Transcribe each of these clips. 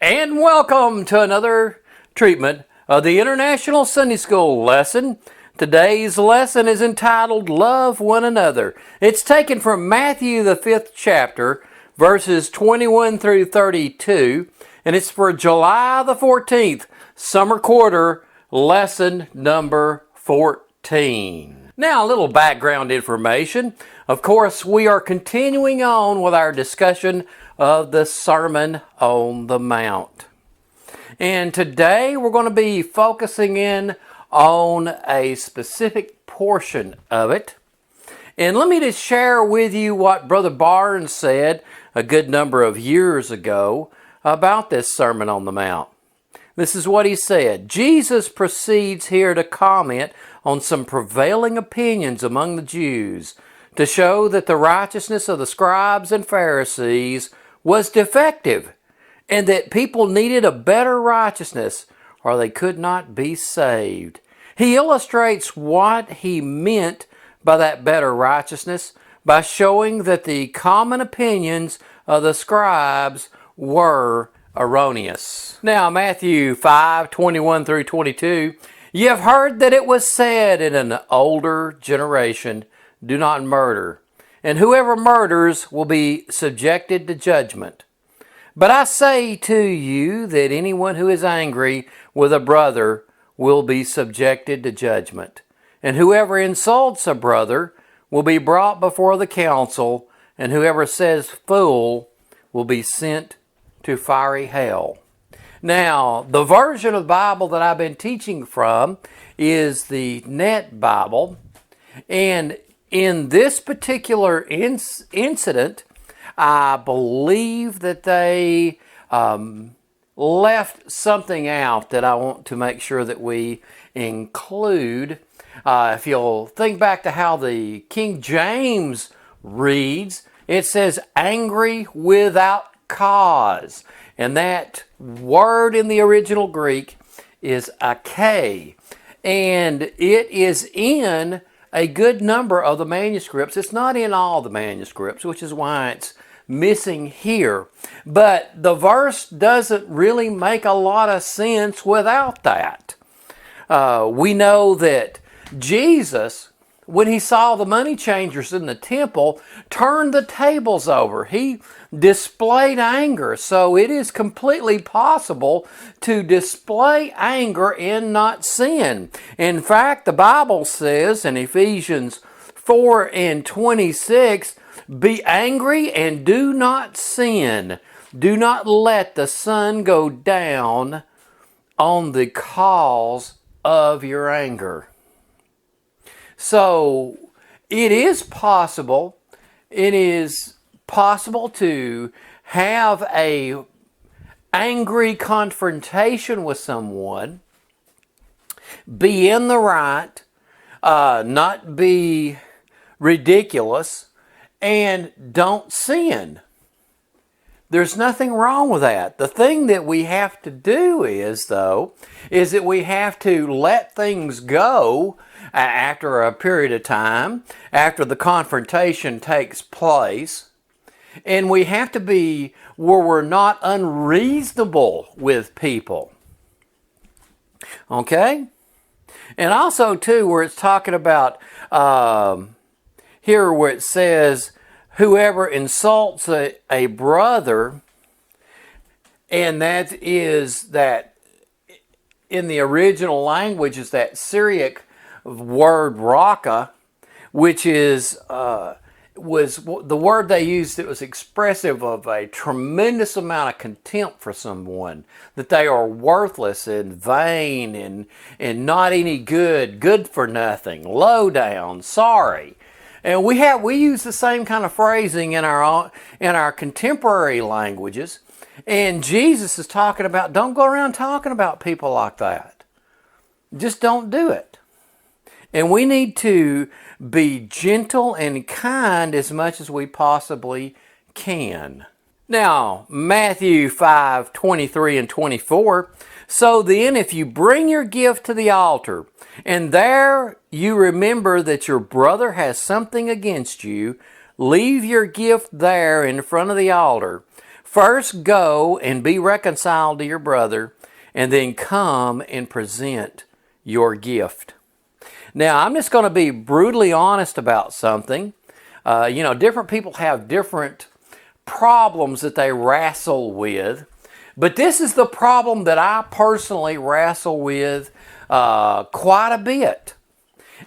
And welcome to another treatment of the International Sunday School lesson. Today's lesson is entitled Love One Another. It's taken from Matthew the 5th chapter, verses 21 through 32, and it's for July the 14th, summer quarter, lesson number 14. Now, a little background information. Of course, we are continuing on with our discussion of the Sermon on the Mount. And today we're going to be focusing in on a specific portion of it. And let me just share with you what Brother Barnes said a good number of years ago about this Sermon on the Mount. This is what he said. Jesus proceeds here to comment on some prevailing opinions among the Jews to show that the righteousness of the scribes and Pharisees was defective and that people needed a better righteousness or they could not be saved. He illustrates what he meant by that better righteousness by showing that the common opinions of the scribes were erroneous. Now, Matthew 5:21 through 22, "You have heard that it was said in an older generation, 'Do not murder,' and whoever murders will be subjected to judgment. But I say to you that anyone who is angry with a brother will be subjected to judgment. And whoever insults a brother will be brought before the council, and whoever says fool will be sent to fiery hell." Now, the version of the Bible that I've been teaching from is the Net Bible. And in this particular incident, I believe that they left something out that I want to make sure that we include. If you'll think back to how the King James reads, it says angry without cause. And that word in the original Greek is ake. And it is in a good number of the manuscripts. It's not in all the manuscripts, which is why it's missing here. But the verse doesn't really make a lot of sense without that. We know that Jesus, when he saw the money changers in the temple, turned the tables over. He displayed anger. So it is completely possible to display anger and not sin. In fact, the Bible says in Ephesians 4:26, "Be angry and do not sin. Do not let the sun go down on the cause of your anger." So it is possible to have a angry confrontation with someone, be in the right, not be ridiculous, and don't sin. There's nothing wrong with that. The thing that we have to do is that we have to let things go after a period of time, after the confrontation takes place. And we have to be where we're not unreasonable with people. Okay? And also, too, where it's talking about, here where it says, whoever insults a brother, and that is that in the original language is that Syriac word raka, which is was the word they used that was expressive of a tremendous amount of contempt for someone, that they are worthless and vain and not any good for nothing, low down, sorry. And we use the same kind of phrasing in our contemporary languages. And Jesus is talking about, don't go around talking about people like that. Just don't do it. And we need to be gentle and kind as much as we possibly can. Now, Matthew 5:23 and 24. "So then, if you bring your gift to the altar, and there you remember that your brother has something against you, leave your gift there in front of the altar. First go and be reconciled to your brother, and then come and present your gift. Now, I'm just going to be brutally honest about something. Different people have different problems that they wrestle with. But this is the problem that I personally wrestle with quite a bit.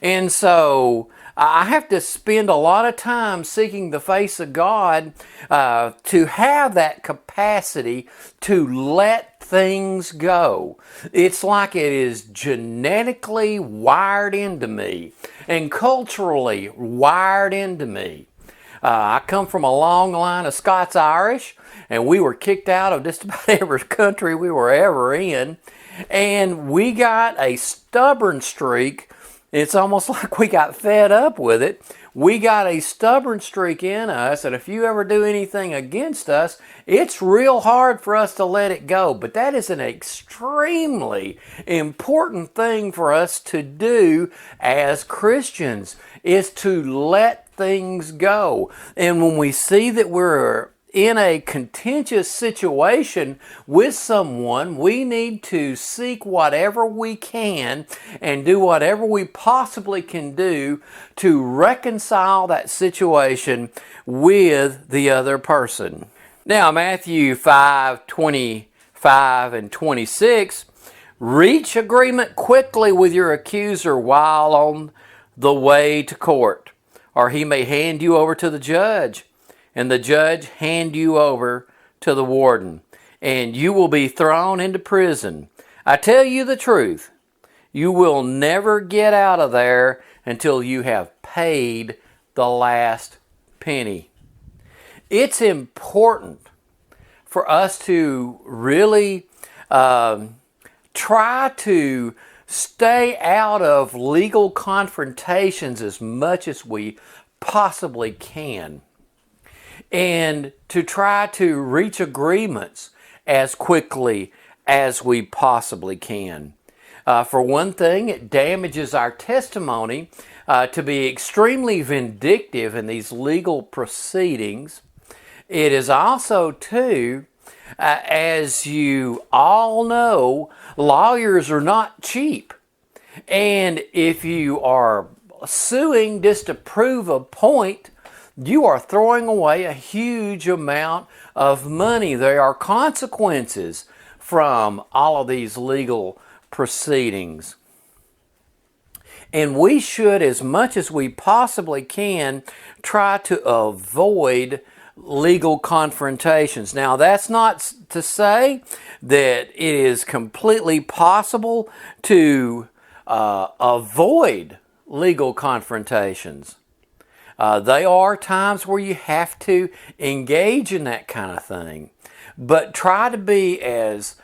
And so I have to spend a lot of time seeking the face of God to have that capacity to let things go. It's like it is genetically wired into me and culturally wired into me. I come from a long line of Scots-Irish, and we were kicked out of just about every country we were ever in. And we got a stubborn streak. It's almost like we got fed up with it. We got a stubborn streak in us, and if you ever do anything against us, it's real hard for us to let it go. But that is an extremely important thing for us to do as Christians, is to let things go. And when we see that we're in a contentious situation with someone, we need to seek whatever we can and do whatever we possibly can do to reconcile that situation with the other person. Now, Matthew 5:25 and 26, reach agreement quickly with your accuser while on the way to court, or he may hand you over to the judge, and the judge hand you over to the warden, and you will be thrown into prison. I tell you the truth, you will never get out of there until you have paid the last penny. It's important for us to really try to stay out of legal confrontations as much as we possibly can, and to try to reach agreements as quickly as we possibly can. For one thing, it damages our testimony to be extremely vindictive in these legal proceedings. It is also, too, as you all know, lawyers are not cheap. And if you are suing just to prove a point, you are throwing away a huge amount of money. There are consequences from all of these legal proceedings. And we should, as much as we possibly can, try to avoid legal confrontations. Now, that's not to say that it is completely possible to avoid legal confrontations. They are times where you have to engage in that kind of thing. But try to be as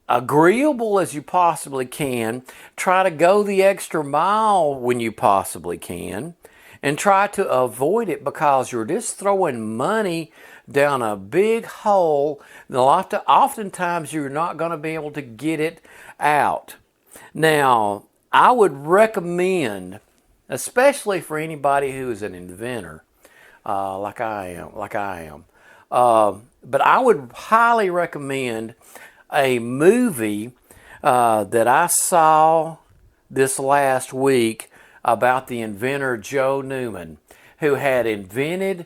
agreeable as you possibly can. Try to go the extra mile when you possibly can. And try to avoid it, because you're just throwing money down a big hole. Oftentimes you're not going to be able to get it out. Now, I would recommend, especially for anybody who is an inventor, like I am. But I would highly recommend a movie that I saw this last week about the inventor Joe Newman, who had invented,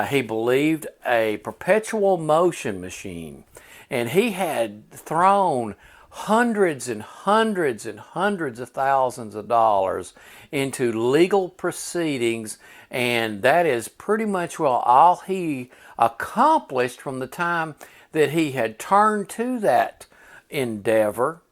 he believed, a perpetual motion machine. And he had thrown hundreds and hundreds and hundreds of thousands of dollars into legal proceedings, and that is pretty much all he accomplished from the time that he had turned to that endeavor.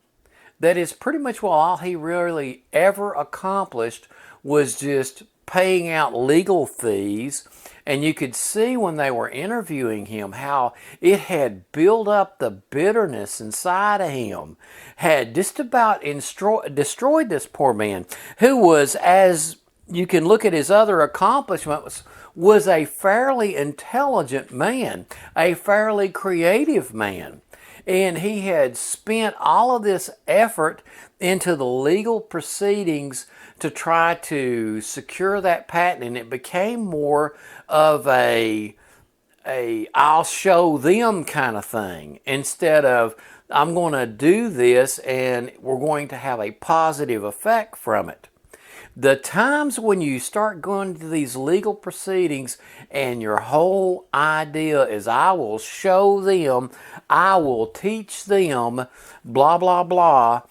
That is pretty much all he really ever accomplished, was just paying out legal fees. And you could see when they were interviewing him how it had built up the bitterness inside of him, had just about destroyed this poor man, who was, as you can look at his other accomplishments, was a fairly intelligent man, a fairly creative man. And he had spent all of this effort into the legal proceedings to try to secure that patent, and it became more of a I'll show them kind of thing, instead of I'm going to do this and we're going to have a positive effect from it. The times when you start going to these legal proceedings and your whole idea is I will show them, I will teach them, blah, blah, blah,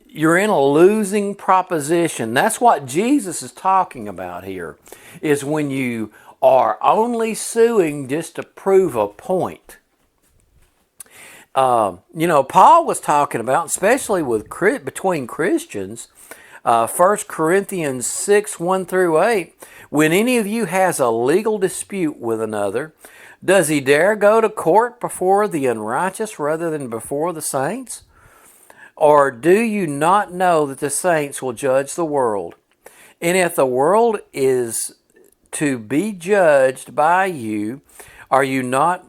you're in a losing proposition. That's what Jesus is talking about here, is when you are only suing just to prove a point. Paul was talking about, especially between Christians, 1 Corinthians 6, 1 through 8, when any of you has a legal dispute with another, does he dare go to court before the unrighteous rather than before the saints? Or do you not know that the saints will judge the world? And if the world is to be judged by you, are you not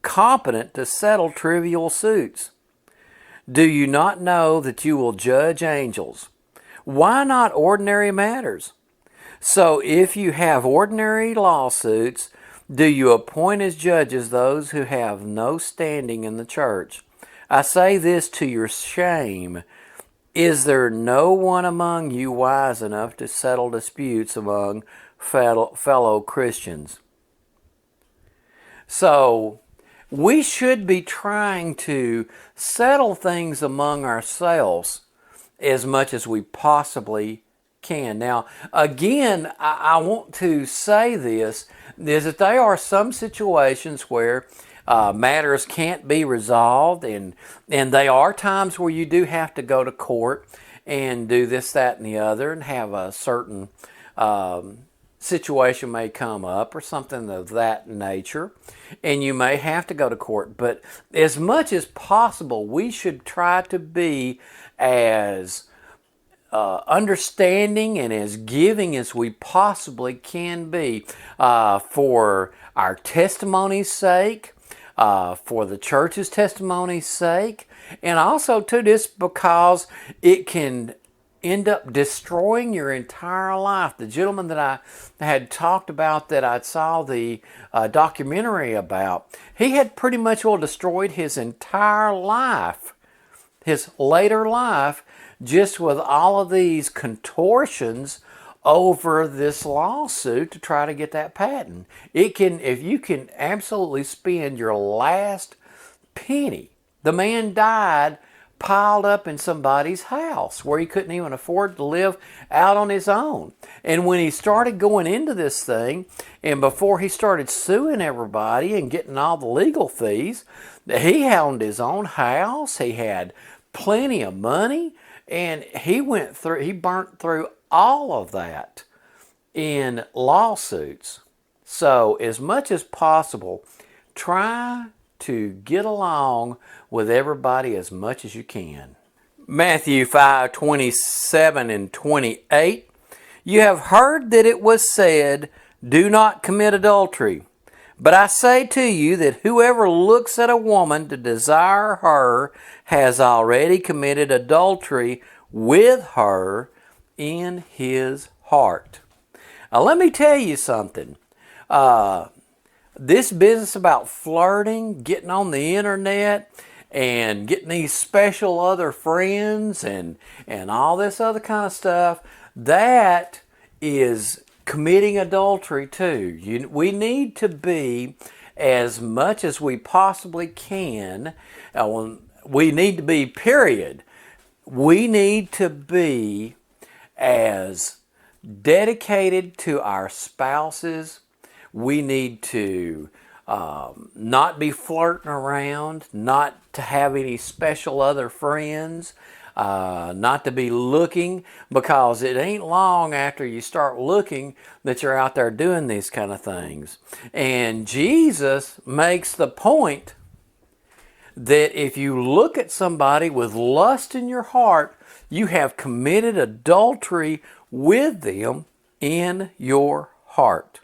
competent to settle trivial suits? Do you not know that you will judge angels? Why not ordinary matters? So if you have ordinary lawsuits, do you appoint as judges those who have no standing in the church? I say this to your shame. Is there no one among you wise enough to settle disputes among fellow Christians? So we should be trying to settle things among ourselves as much as we possibly can. Now, again, I want to say this, is that there are some situations where matters can't be resolved, and there are times where you do have to go to court and do this, that, and the other, and have a certain situation may come up or something of that nature, and you may have to go to court. But as much as possible, we should try to be as understanding and as giving as we possibly can be, for our testimony's sake, for the church's testimony's sake, and also too, just because it can end up destroying your entire life. The gentleman that I had talked about, that I saw the documentary about, he had pretty much destroyed his entire life, his later life, just with all of these contortions over this lawsuit to try to get that patent. If you can absolutely spend your last penny. The man died piled up in somebody's house where he couldn't even afford to live out on his own. And when he started going into this thing, and before he started suing everybody and getting all the legal fees, he owned his own house, he had plenty of money, and he burnt through all of that in lawsuits. So as much as possible, try to get along with everybody as much as you can. Matthew 5:27 and 28. You have heard that it was said, do not commit adultery. But I say to you that whoever looks at a woman to desire her has already committed adultery with her in his heart. Now let me tell you something. This business about flirting, getting on the internet, and getting these special other friends and all this other kind of stuff, that is committing adultery too. We need to be, as much as we possibly can, we need to be, period. We need to be as dedicated to our spouses. We need to not be flirting around, not to have any special other friends, not to be looking, because it ain't long after you start looking that you're out there doing these kind of things. And Jesus makes the point that if you look at somebody with lust in your heart, you have committed adultery with them in your heart.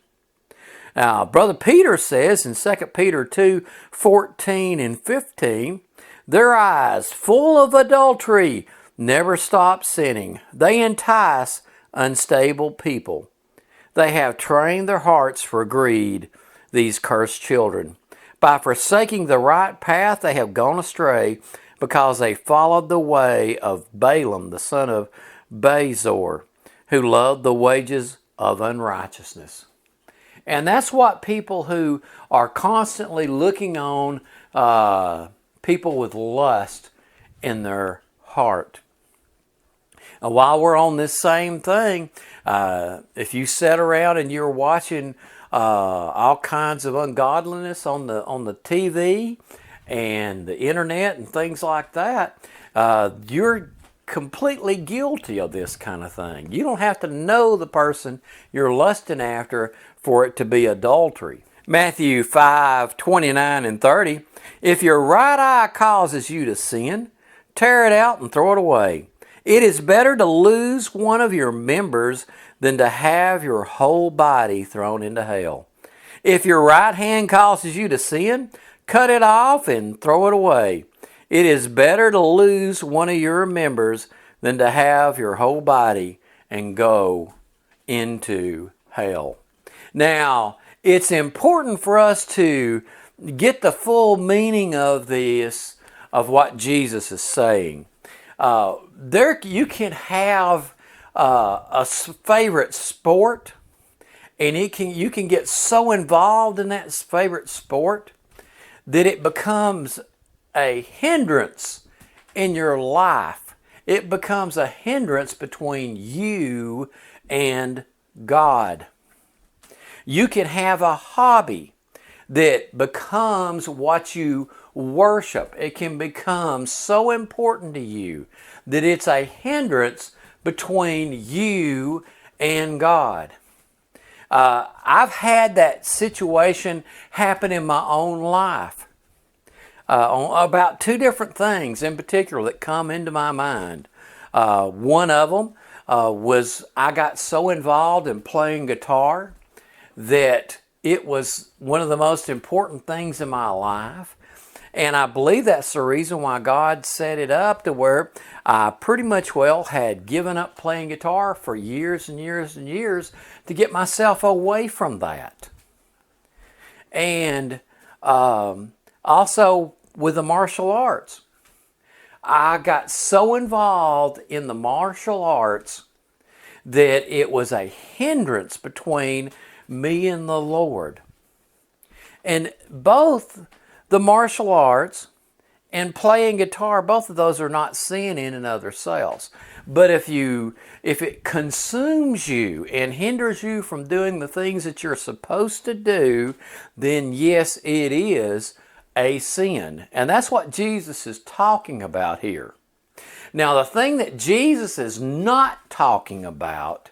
Now, Brother Peter says in 2 Peter 2:14 and 15, their eyes, full of adultery, never stop sinning. They entice unstable people. They have trained their hearts for greed. these cursed children. By forsaking the right path, they have gone astray because they followed the way of Balaam, the son of Bezor, who loved the wages of unrighteousness. And that's what people who are constantly looking on people with lust in their heart. And while we're on this same thing, if you sit around and you're watching all kinds of ungodliness on the TV and the internet and things like that, you're completely guilty of this kind of thing. You don't have to know the person you're lusting after for it to be adultery. Matthew 5:29 and 30, if your right eye causes you to sin, tear it out and throw it away. It is better to lose one of your members than to have your whole body thrown into hell. If your right hand causes you to sin, cut it off and throw it away. It is better to lose one of your members than to have your whole body and go into hell. Now, it's important for us to get the full meaning of this, of what Jesus is saying. You can have a favorite sport, and you can get so involved in that favorite sport that it becomes a hindrance in your life. It becomes a hindrance between you and God. You can have a hobby that becomes what you worship. It can become so important to you that it's a hindrance between you and God. I've had that situation happen in my own life. About two different things in particular that come into my mind. One of them was I got so involved in playing guitar that it was one of the most important things in my life. And I believe that's the reason why God set it up to where I pretty much had given up playing guitar for years and years and years to get myself away from that. And also with the martial arts. I got so involved in the martial arts that it was a hindrance between me and the Lord. And both the martial arts and playing guitar, both of those are not sin in and of themselves. But if it consumes you and hinders you from doing the things that you're supposed to do, then yes, it is a sin. And that's what Jesus is talking about here. Now, the thing that Jesus is not talking about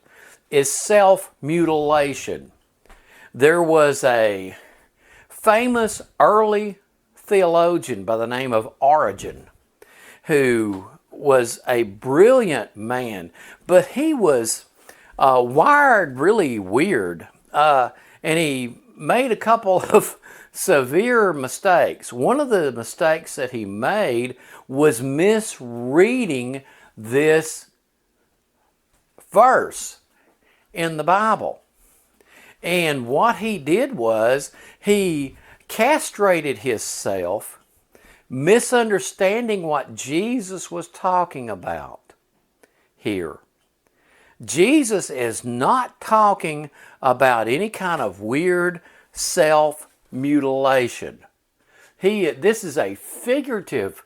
is self-mutilation. There was a famous early theologian by the name of Origen who was a brilliant man, but he was wired really weird, and he made a couple of severe mistakes. One of the mistakes that he made was misreading this verse in the Bible. And what he did was he castrated himself, misunderstanding what Jesus was talking about here. Jesus is not talking about any kind of weird self-mutilation. This is a figurative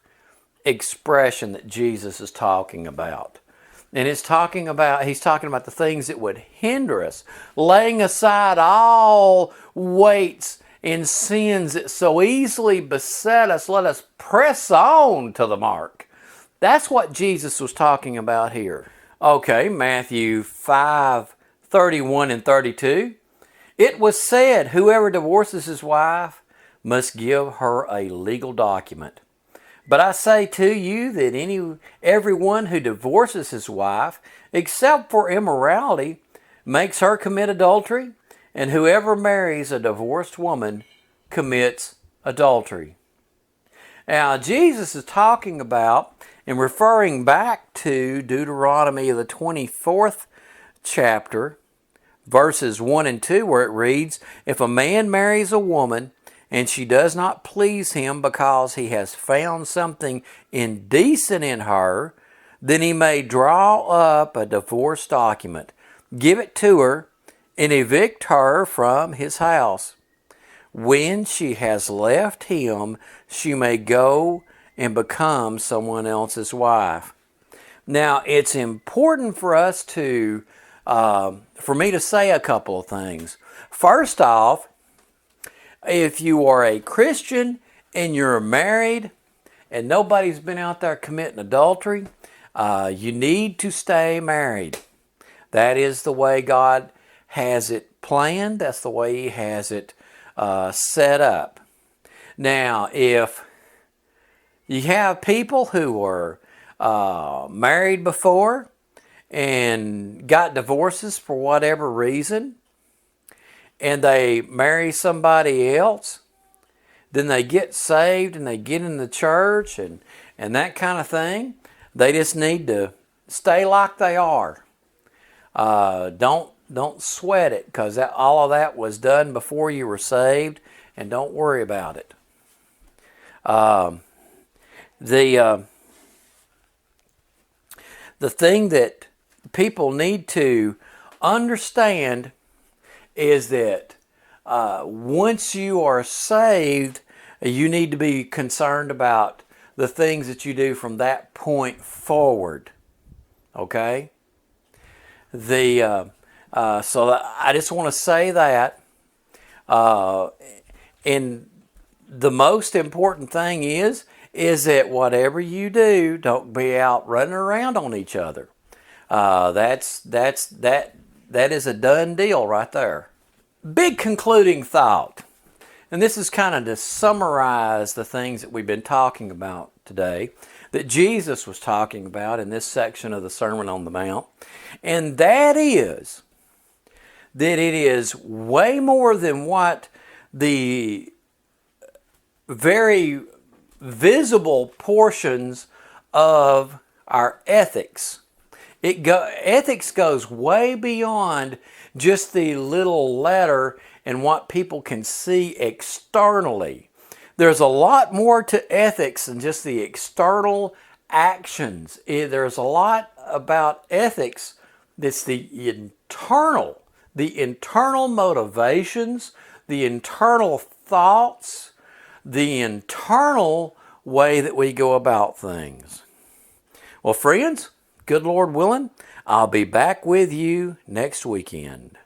expression that Jesus is talking about. And he's talking about the things that would hinder us, laying aside all weights and sins that so easily beset us. Let us press on to the mark. That's what Jesus was talking about here. Okay, Matthew 5:31 and 32. It was said, whoever divorces his wife must give her a legal document. But I say to you that everyone who divorces his wife, except for immorality, makes her commit adultery, and whoever marries a divorced woman commits adultery. Now, Jesus is talking about and referring back to Deuteronomy, the 24th chapter, verses 1 and 2, where it reads, "If a man marries a woman and she does not please him because he has found something indecent in her, then he may draw up a divorce document, give it to her, and evict her from his house. When she has left him, she may go and become someone else's wife." Now, it's important for us to, for me to say a couple of things. First off, if you are a Christian and you're married and nobody's been out there committing adultery, you need to stay married. That is the way God has it planned. That's the way He has it set up. Now, if you have people who were married before and got divorces for whatever reason, and they marry somebody else, then they get saved and they get in the church and that kind of thing, they just need to stay like they are. Don't sweat it, because all of that was done before you were saved, and don't worry about it. The thing that people need to understand is that once you are saved, you need to be concerned about the things that you do from that point forward. Okay? So I just want to say that. And the most important thing is that whatever you do, don't be out running around on each other. That is a done deal right there. Big concluding thought. And this is kind of to summarize the things that we've been talking about today, that Jesus was talking about in this section of the Sermon on the Mount. And that is that it is way more than what the very visible portions of our ethics. Ethics goes way beyond just the little letter and what people can see externally. There's a lot more to ethics than just the external actions. There's a lot about ethics that's the internal motivations, the internal thoughts, the internal way that we go about things. Well, friends, good Lord willing, I'll be back with you next weekend.